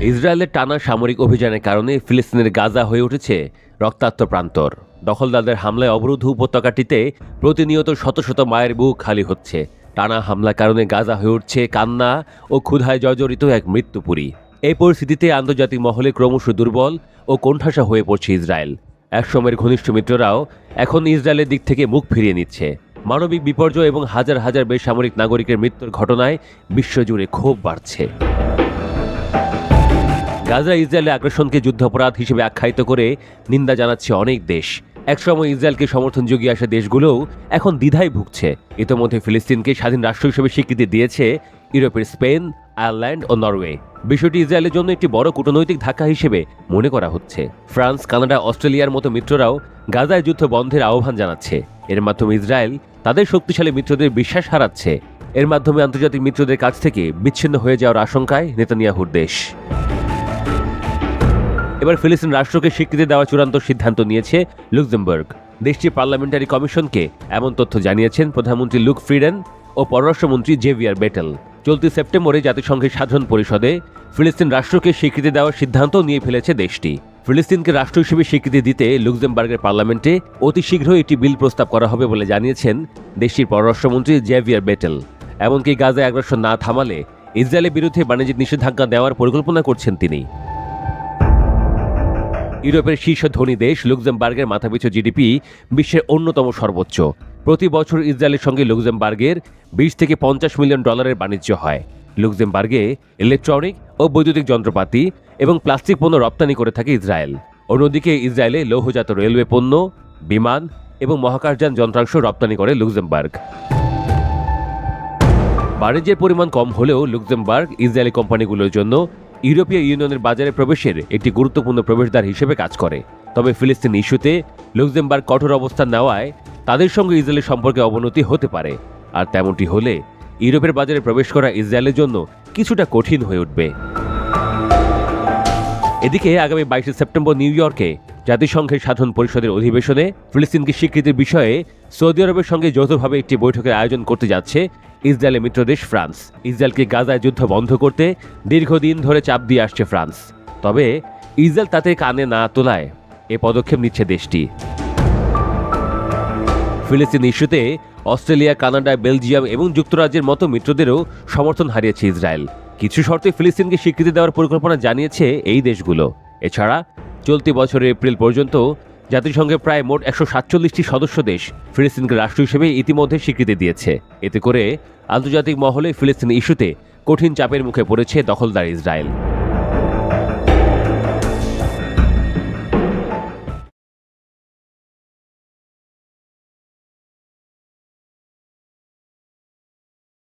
ইসরায়েলের টানা সামরিক অভিযানের কারণে ফিলিস্তিনের গাজা হয়ে উঠেছে রক্তাক্ত প্রান্তর। দখলদারদের হামলায় অবরুদ্ধ উপত্যকাটিতে প্রতিনিয়ত শত শত মায়ের বুক খালি হচ্ছে। টানা হামলার কারণে গাজা হয়ে উঠছে কান্না ও ক্ষুধায় জর্জরিত এক মৃত্যুপুরী। এই পরিস্থিতিতে আন্তর্জাতিক মহলে ক্রমশ দুর্বল ও কোণঠাসা হয়ে পড়ছে ইসরায়েল। একসময়ের ঘনিষ্ঠ মিত্ররাও এখন ইসরায়েলের দিক থেকে মুখ ফিরিয়ে নিচ্ছে। মানবিক বিপর্যয় এবং হাজার হাজার বেসামরিক নাগরিকের মৃত্যুর ঘটনায় বিশ্বজুড়ে ক্ষোভ বাড়ছে। গাজা ইসরায়েলের আগ্রাসনকে যুদ্ধাপরাধ হিসেবে আখ্যায়িত করে নিন্দা জানাচ্ছে অনেক দেশ। একসময় ইসরায়েলকে সমর্থন জুগিয়ে আসা দেশগুলোও এখন দ্বিধায় ভুগছে। ইতোমধ্যে ফিলিস্তিনকে স্বাধীন রাষ্ট্র হিসেবে স্বীকৃতি দিয়েছে ইউরোপের স্পেন, আয়ারল্যান্ড ও নরওয়ে। বিষয়টি ইসরায়েলের জন্য একটি বড় কূটনৈতিক ধাক্কা হিসেবে মনে করা হচ্ছে। ফ্রান্স, কানাডা, অস্ট্রেলিয়ার মতো মিত্ররাও গাজায় যুদ্ধ বন্ধের আহ্বান জানাচ্ছে। এর মাধ্যমে ইসরায়েল তাদের শক্তিশালী মিত্রদের বিশ্বাস হারাচ্ছে। এর মাধ্যমে আন্তর্জাতিক মিত্রদের কাছ থেকে বিচ্ছিন্ন হয়ে যাওয়ার আশঙ্কায় নেতানিয়াহুর দেশ। এবার ফিলিস্তিন রাষ্ট্রকে স্বীকৃতি দেওয়ার চূড়ান্ত সিদ্ধান্ত নিয়েছে লুক্সেমবার্গ। দেশটির পার্লামেন্টারি কমিশনকে এমন তথ্য জানিয়েছেন প্রধানমন্ত্রী লুক ফ্রিডেন ও পররাষ্ট্রমন্ত্রী জেভিয়ার বেটেল। চলতি সেপ্টেম্বরে জাতিসংঘের সাধারণ পরিষদে ফিলিস্তিন রাষ্ট্রকে স্বীকৃতি দেওয়ার সিদ্ধান্ত নিয়ে ফেলেছে দেশটি। ফিলিস্তিনকে রাষ্ট্র হিসেবে স্বীকৃতি দিতে লুক্সেমবার্গের পার্লামেন্টে অতি শীঘ্রই একটি বিল প্রস্তাব করা হবে বলে জানিয়েছেন দেশটির পররাষ্ট্রমন্ত্রী জেভিয়ার বেটেল। এমনকি গাজায় আগ্রাসন না থামালে ইসরায়েলের বিরুদ্ধে বাণিজ্যিক নিষেধাজ্ঞা দেওয়ার পরিকল্পনা করছেন তিনি। ইউরোপের শীর্ষ ধনী দেশ লুক্সেমবার্গের মাথাপিছু জিডিপি বিশ্বের অন্যতম সর্বোচ্চ। প্রতি বছর ইসরায়েলের সঙ্গে লুক্সেমবার্গের 20 থেকে 50 মিলিয়ন ডলারের বাণিজ্য হয়। লুক্সেমবার্গে ইলেকট্রনিক ও বৈদ্যুতিক যন্ত্রপাতি এবং প্লাস্টিক পণ্য রপ্তানি করে থাকে ইসরায়েল। অন্যদিকে ইসরায়েলে লৌহজাত রেলওয়ে পণ্য, বিমান এবং মহাকাশযান যন্ত্রাংশ রপ্তানি করে লুক্সেমবার্গ। বাণিজ্যের পরিমাণ কম হলেও লুক্সেমবার্গ ইসরায়েলি কোম্পানিগুলোর জন্য ইউরোপীয় ইউনিয়নের বাজারে প্রবেশের একটি গুরুত্বপূর্ণ প্রবেশদ্বার হিসেবে কাজ করে। তবে ফিলিস্তিন ইস্যুতে লুক্সেমবার্গ কঠোর অবস্থান নেওয়ায় তাদের সঙ্গে ইসরায়েলের সম্পর্কে অবনতি হতে পারে। আর তেমনটি হলে ইউরোপের বাজারে প্রবেশ করা ইসরায়েলের জন্য কিছুটা কঠিন হয়ে উঠবে। এদিকে আগামী 22 সেপ্টেম্বর নিউ ইয়র্কে জাতিসংঘের সাধারণ পরিষদের অধিবেশনে ফিলিস্তিনকে স্বীকৃতির বিষয়ে সৌদি আরবের সঙ্গে যৌথভাবে একটি বৈঠকের আয়োজন করতে যাচ্ছে ইসরায়েলের মিত্রদেশ ফ্রান্স। ইসরায়েলকে গাজায় যুদ্ধ বন্ধ করতে দীর্ঘদিন ধরে চাপ দিয়ে আসছে ফ্রান্স। তবে ইসরায়েল তাতে কানে না তোলায় এ পদক্ষেপ নিচ্ছে দেশটি। ফিলিস্তিন ইস্যুতে অস্ট্রেলিয়া, কানাডা, বেলজিয়াম এবং যুক্তরাজ্যের মতো মিত্রদেরও সমর্থন হারিয়েছে ইসরায়েল। কিছু শর্তে ফিলিস্তিনকে স্বীকৃতি দেওয়ার পরিকল্পনা জানিয়েছে এই দেশগুলো। এছাড়া চলতি বছরের এপ্রিল পর্যন্ত জাতিসংঘের প্রায় মোট 147টি সদস্য দেশ ফিলিস্তিনকে রাষ্ট্র হিসেবে ইতিমধ্যে স্বীকৃতি দিয়েছে। এতে করে আন্তর্জাতিক মহলে ফিলিস্তিন ইস্যুতে কঠিন চাপের মুখে পড়েছে দখলদার ইসরায়েল।